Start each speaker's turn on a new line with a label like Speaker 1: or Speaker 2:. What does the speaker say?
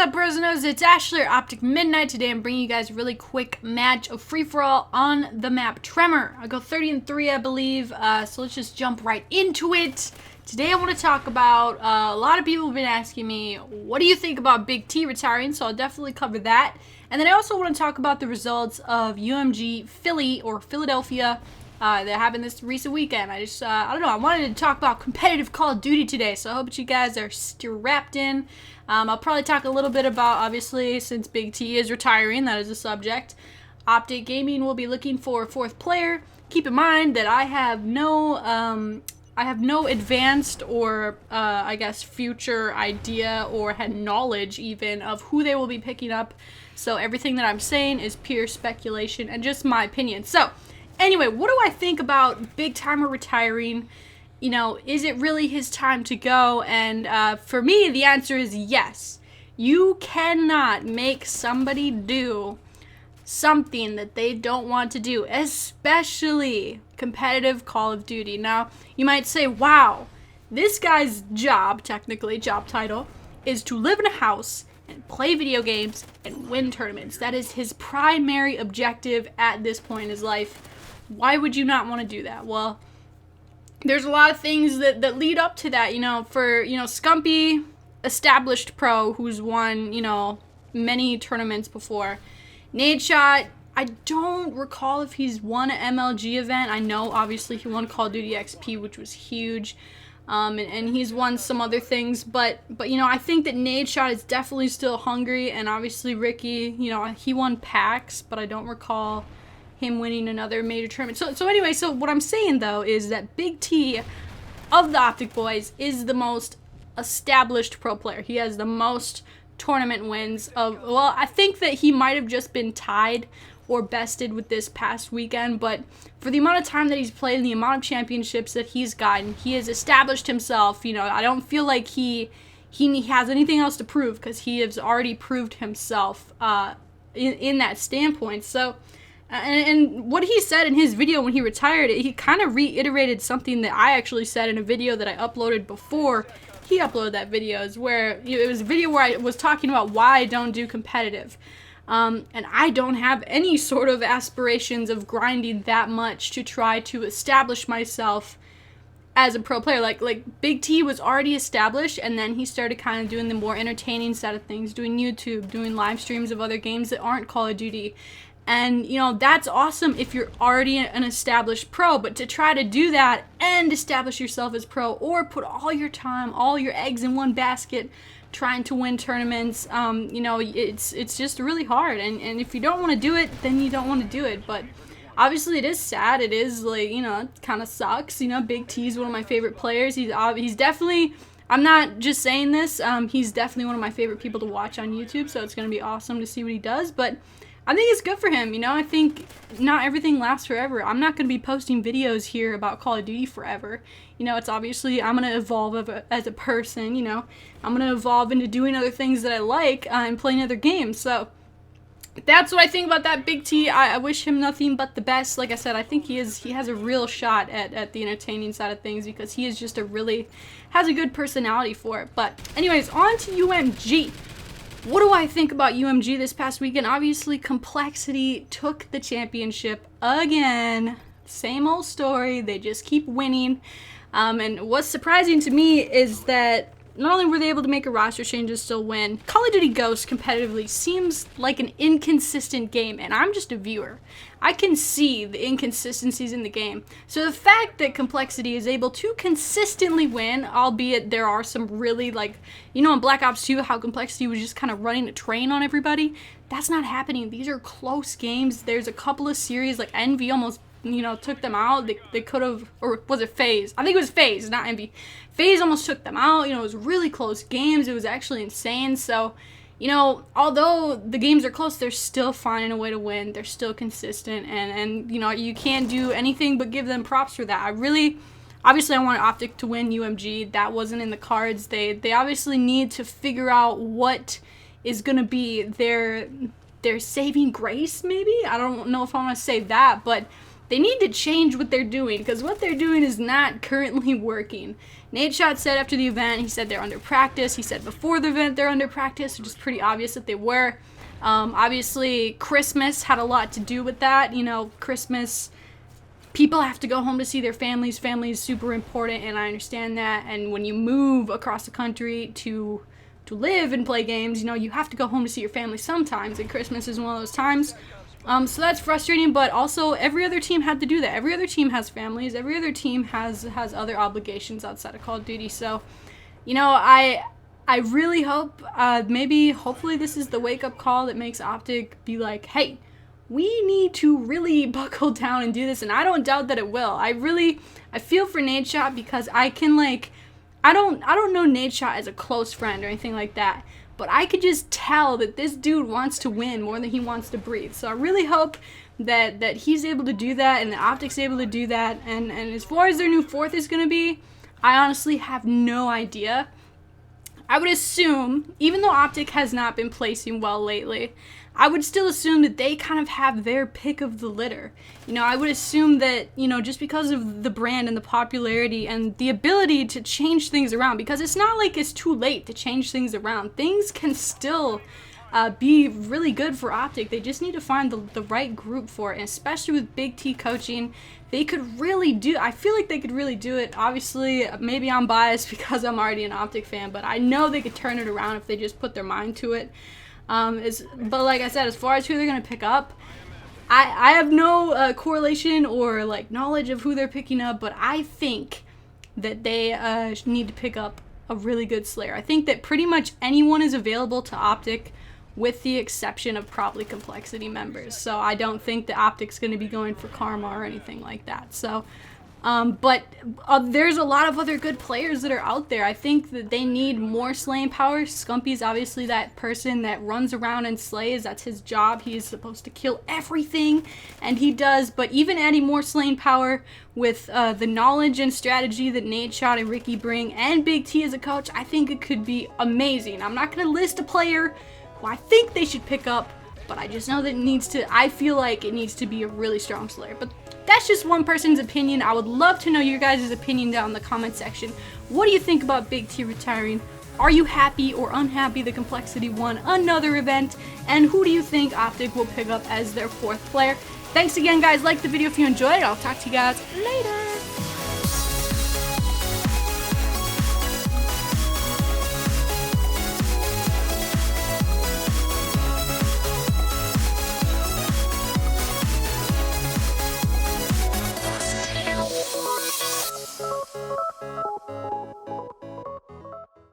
Speaker 1: up, Bros? It's Ashley, OpTic's MiDNiTE. Today I'm bringing you guys a really quick match of free-for-all on the map Tremor. I go 30-3, I believe, so let's just jump right into it. Today I want to talk about, a lot of people have been asking me, what do you think about Big T retiring? So I'll definitely cover that. And then I also want to talk about the results of UMG Philly, or Philadelphia, that happened this recent weekend. I don't know, I wanted to talk about competitive Call of Duty today, so I hope that you guys are strapped in. I'll probably talk a little bit about, obviously, since Big T is retiring, that is a subject. OpTic Gaming will be looking for a fourth player. Keep in mind that I have no advanced or, I guess, future idea or had knowledge even of who they will be picking up. So everything that I'm saying is pure speculation and just my opinion. So, anyway, what do I think about Big Timer retiring? You know, is it really his time to go? And for me, the answer is yes. You cannot make somebody do something that they don't want to do, especially competitive Call of Duty. Now, you might say, wow, this guy's job, technically, job title, is to live in a house and play video games and win tournaments. That is his primary objective at this point in his life. Why would you not want to do that? Well, there's a lot of things that lead up to that, you know, for, you know, Scumpy, established pro who's won, you know, many tournaments before. Nadeshot, I don't recall if he's won an MLG event. I know, obviously, he won Call of Duty XP, which was huge, and he's won some other things, but, you know, I think that Nadeshot is definitely still hungry, and obviously Ricky, you know, he won PAX, but I don't recall him winning another major tournament. So anyway, so what I'm saying, though, is that Big T of the OpTic boys is the most established pro player. He has the most tournament wins of, well, I think that he might have just been tied or bested with this past weekend, but for the amount of time that he's played and the amount of championships that he's gotten, he has established himself. You know, I don't feel like he has anything else to prove, because he has already proved himself in that standpoint. So, and what he said in his video when he retired, he kind of reiterated something that I actually said in a video that I uploaded before he uploaded that video, is where, you know, it was a video where I was talking about why I don't do competitive. And I don't have any sort of aspirations of grinding that much to try to establish myself as a pro player. Like Big T was already established, and then he started kind of doing the more entertaining side of things, doing YouTube, doing live streams of other games that aren't Call of Duty. And, you know, that's awesome if you're already an established pro, but to try to do that and establish yourself as pro, or put all your time, all your eggs in one basket trying to win tournaments, you know, it's just really hard. And if you don't want to do it, then you don't want to do it. But obviously it is sad. It is, like, you know, it kind of sucks. You know, Big T's one of my favorite players. He's definitely, I'm not just saying this, he's definitely one of my favorite people to watch on YouTube, so it's going to be awesome to see what he does. But I think it's good for him, you know. I think not everything lasts forever. I'm not going to be posting videos here about Call of Duty forever. You know, it's obviously, I'm going to evolve as a person, you know. I'm going to evolve into doing other things that I like and playing other games. So that's what I think about that Big T. I wish him nothing but the best. Like I said, I think he has a real shot at the entertaining side of things, because he is just has a good personality for it. But anyways, on to UMG. What do I think about UMG this past weekend? Obviously, Complexity took the championship again. Same old story. They just keep winning. And what's surprising to me is that not only were they able to make a roster change and still win, Call of Duty Ghosts competitively seems like an inconsistent game, and I'm just a viewer. I can see the inconsistencies in the game. So the fact that Complexity is able to consistently win, albeit there are some really, like, you know, in Black Ops 2, how Complexity was just kind of running a train on everybody, that's not happening. These are close games. There's a couple of series, like Envy almost, you know, took them out. They could have, or was it FaZe? I think it was FaZe, not Envy. FaZe almost took them out. You know, it was really close games. It was actually insane. So, you know, although the games are close, they're still finding a way to win. They're still consistent, and you know, you can't do anything but give them props for that. Obviously, I wanted OpTic to win UMG. That wasn't in the cards. They obviously need to figure out what is going to be their saving grace, maybe? I don't know if I want to say that, but they need to change what they're doing, because what they're doing is not currently working. Nadeshot said after the event, he said they're under practice. He said before the event they're under practice, which is pretty obvious that they were. Obviously, Christmas had a lot to do with that. You know, Christmas, people have to go home to see their families. Family is super important, and I understand that. And when you move across the country to live and play games, you know, you have to go home to see your family sometimes, and Christmas is one of those times. So that's frustrating, but also every other team had to do that. Every other team has families. Every other team has other obligations outside of Call of Duty. So, you know, I really hope, hopefully this is the wake-up call that makes OpTic be like, hey, we need to really buckle down and do this, and I don't doubt that it will. I feel for Nadeshot, because I can, like, I don't know Nadeshot as a close friend or anything like that, but I could just tell that this dude wants to win more than he wants to breathe. So I really hope that he's able to do that, and that OpTic's able to do that, and as far as their new fourth is going to be, I honestly have no idea. I would assume, even though OpTic has not been placing well lately, I would still assume that they kind of have their pick of the litter. You know, I would assume that, you know, just because of the brand and the popularity and the ability to change things around, because it's not like it's too late to change things around. Things can still be really good for OpTic. They just need to find the right group for it, and especially with Big T coaching, they could really do, I feel like they could really do it. Obviously, maybe I'm biased because I'm already an OpTic fan, but I know they could turn it around if they just put their mind to it. But like I said, as far as who they're going to pick up, I have no correlation or like knowledge of who they're picking up, but I think that they need to pick up a really good Slayer. I think that pretty much anyone is available to OpTic, with the exception of probably Complexity members. So I don't think that OpTic's going to be going for Karma or anything like that. So, but there's a lot of other good players that are out there. I think that they need more slaying power. Scumpy's obviously that person that runs around and slays. That's his job. He is supposed to kill everything, and he does. But even adding more slaying power with the knowledge and strategy that Nadeshot and Ricky bring, and Big T as a coach, I think it could be amazing. I'm not going to list a player who I think they should pick up, but I just know that I feel like it needs to be a really strong Slayer. But that's just one person's opinion. I would love to know your guys' opinion down in the comment section. What do you think about Big T retiring? Are you happy or unhappy the Complexity won another event? And who do you think OpTic will pick up as their fourth player? Thanks again, guys. Like the video if you enjoyed it. I'll talk to you guys later.